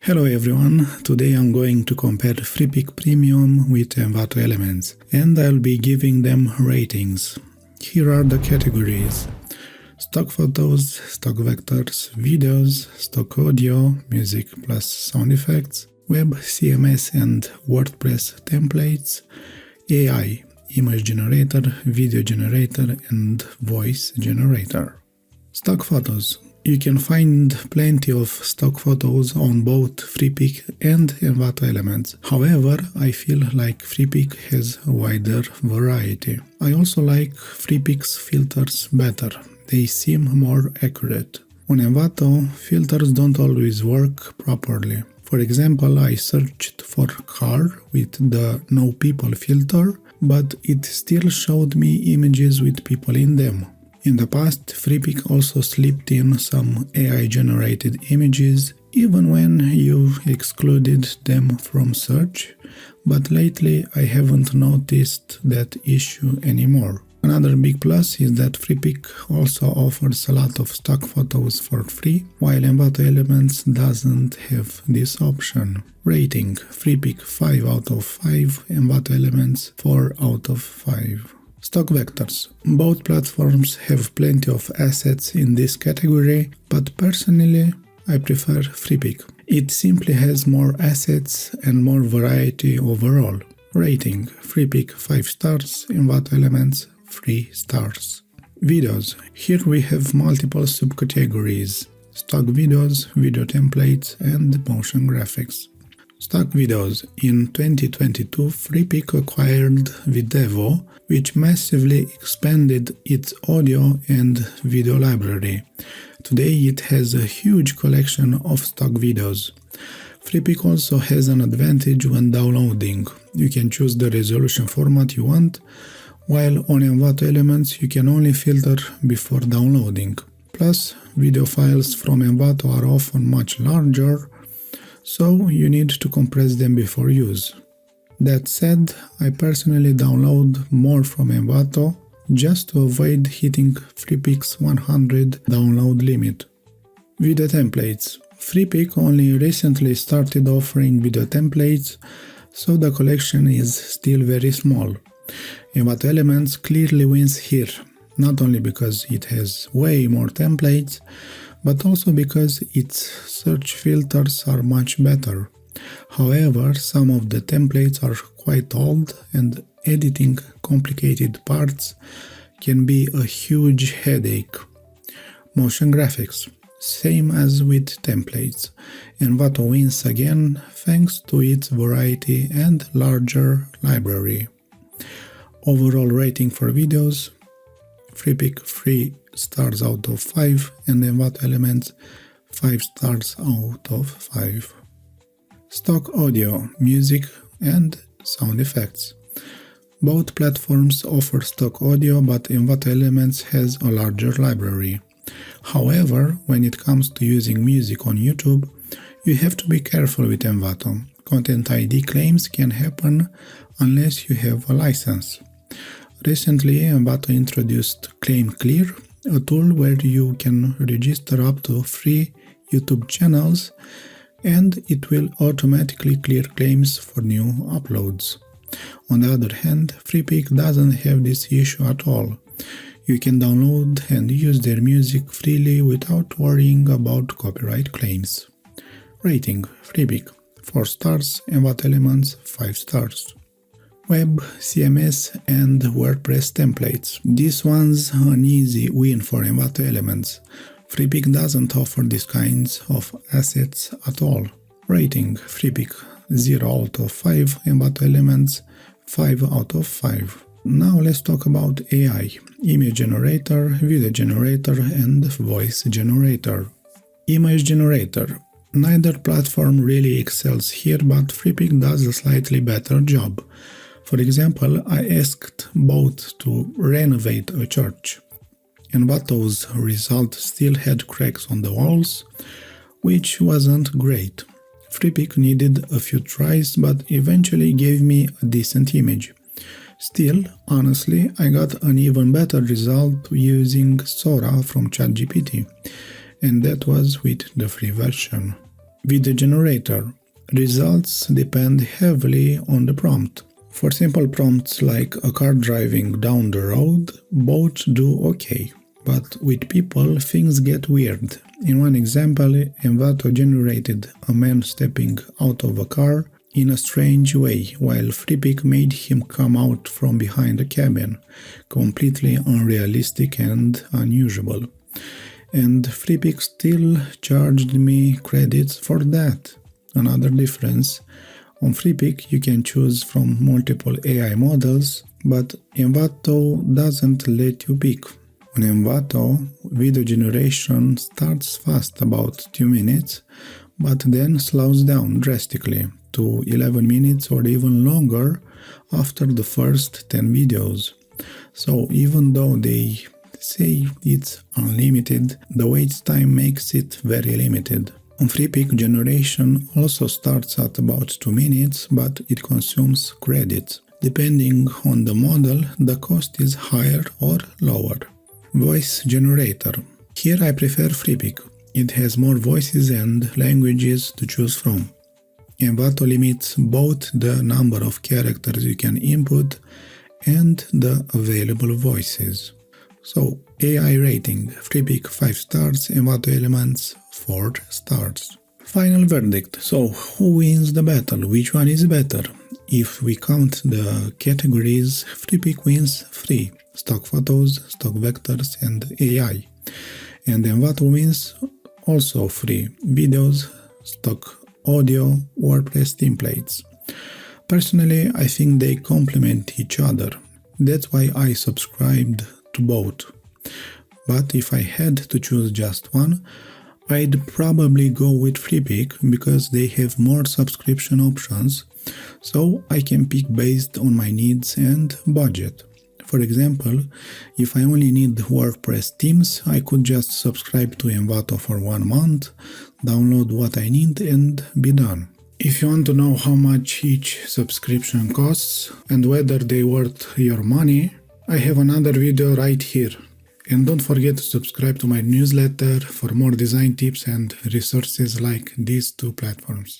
Hello everyone, today I'm going to compare Freepik Premium with Envato Elements, and I'll be giving them ratings. Here are the categories: stock photos, stock vectors, videos, stock audio, music plus sound effects, web, CMS and WordPress templates, AI, image generator, video generator and voice generator. Stock photos. You can find plenty of stock photos on both Freepik and Envato Elements. However, I feel like Freepik has a wider variety. I also like Freepik's filters better. They seem more accurate. On Envato, filters don't always work properly. For example, I searched for car with the no people filter, but it still showed me images with people in them. In the past, Freepik also slipped in some AI-generated images, even when you excluded them from search, but lately I haven't noticed that issue anymore. Another big plus is that Freepik also offers a lot of stock photos for free, while Envato Elements doesn't have this option. Rating: Freepik 5 out of 5, Envato Elements 4 out of 5. Stock vectors. Both platforms have plenty of assets in this category, but personally I prefer Freepik. It simply has more assets and more variety overall. Rating: Freepik 5 stars, Envato Elements 3 stars. Videos. Here we have multiple subcategories: stock videos, video templates and motion graphics. Stock videos. In 2022, Freepik acquired Videvo, which massively expanded its audio and video library. Today it has a huge collection of stock videos. Freepik also has an advantage when downloading. You can choose the resolution format you want, while on Envato Elements you can only filter before downloading. Plus, video files from Envato are often much larger, so you need to compress them before use. That said, I personally download more from Envato just to avoid hitting Freepik's 100 download limit. Video templates. Freepik only recently started offering video templates, so the collection is still very small. Envato Elements clearly wins here, not only because it has way more templates, but also because its search filters are much better. However, some of the templates are quite old and editing complicated parts can be a huge headache. Motion graphics. Same as with templates. Envato wins again thanks to its variety and larger library. Overall rating for videos: Freepik 3 stars out of 5 and Envato Elements 5 stars out of 5. Stock audio, music and sound effects. Both platforms offer stock audio, but Envato Elements has a larger library. However, when it comes to using music on YouTube, you have to be careful with Envato. Content ID claims can happen unless you have a license. Recently, Envato introduced Claim Clear, a tool where you can register up to 3 YouTube channels and it will automatically clear claims for new uploads. On the other hand, Freepik doesn't have this issue at all. You can download and use their music freely without worrying about copyright claims. Rating: Freepik 4 stars, Envato Elements 5 stars. Web, CMS and WordPress templates. This one's an easy win for Envato Elements. Freepik doesn't offer these kinds of assets at all. Rating: Freepik 0 out of 5, Envato Elements 5 out of 5. Now let's talk about AI, image generator, video generator and voice generator. Image generator. Neither platform really excels here, but Freepik does a slightly better job. For example, I asked both to renovate a church. Envato's result still had cracks on the walls, which wasn't great. Freepik needed a few tries, but eventually gave me a decent image. Still, honestly, I got an even better result using Sora from ChatGPT, and that was with the free version. Video generator. Results depend heavily on the prompt. For simple prompts like a car driving down the road, both do okay. But with people, things get weird. In one example, Envato generated a man stepping out of a car in a strange way, while Freepik made him come out from behind a cabin, completely unrealistic and unusual. And Freepik still charged me credits for that. Another difference, on Freepik you can choose from multiple AI models, but Envato doesn't let you pick. On Envato, video generation starts fast, about 2 minutes, but then slows down drastically to 11 minutes or even longer after the first 10 videos. So even though they say it's unlimited, the wait time makes it very limited. On Freepik, generation also starts at about 2 minutes, but it consumes credits. Depending on the model, the cost is higher or lower. Voice generator. Here I prefer Freepik. It has more voices and languages to choose from. Envato limits both the number of characters you can input and the available voices. So, AI rating. Freepik 5 stars, Envato Elements 4 stars. Final verdict. So, who wins the battle? Which one is better? If we count the categories, Freepik wins 3. Stock photos, stock vectors and AI. And Envato wins also 3. Videos, stock audio, WordPress templates. Personally, I think they complement each other. That's why I subscribed to both. But if I had to choose just one, I'd probably go with Freepik because they have more subscription options, so I can pick based on my needs and budget. For example, if I only need WordPress themes, I could just subscribe to Envato for 1 month, download what I need and be done. If you want to know how much each subscription costs and whether they worth your money, I have another video right here. And don't forget to subscribe to my newsletter for more design tips and resources like these 2 platforms.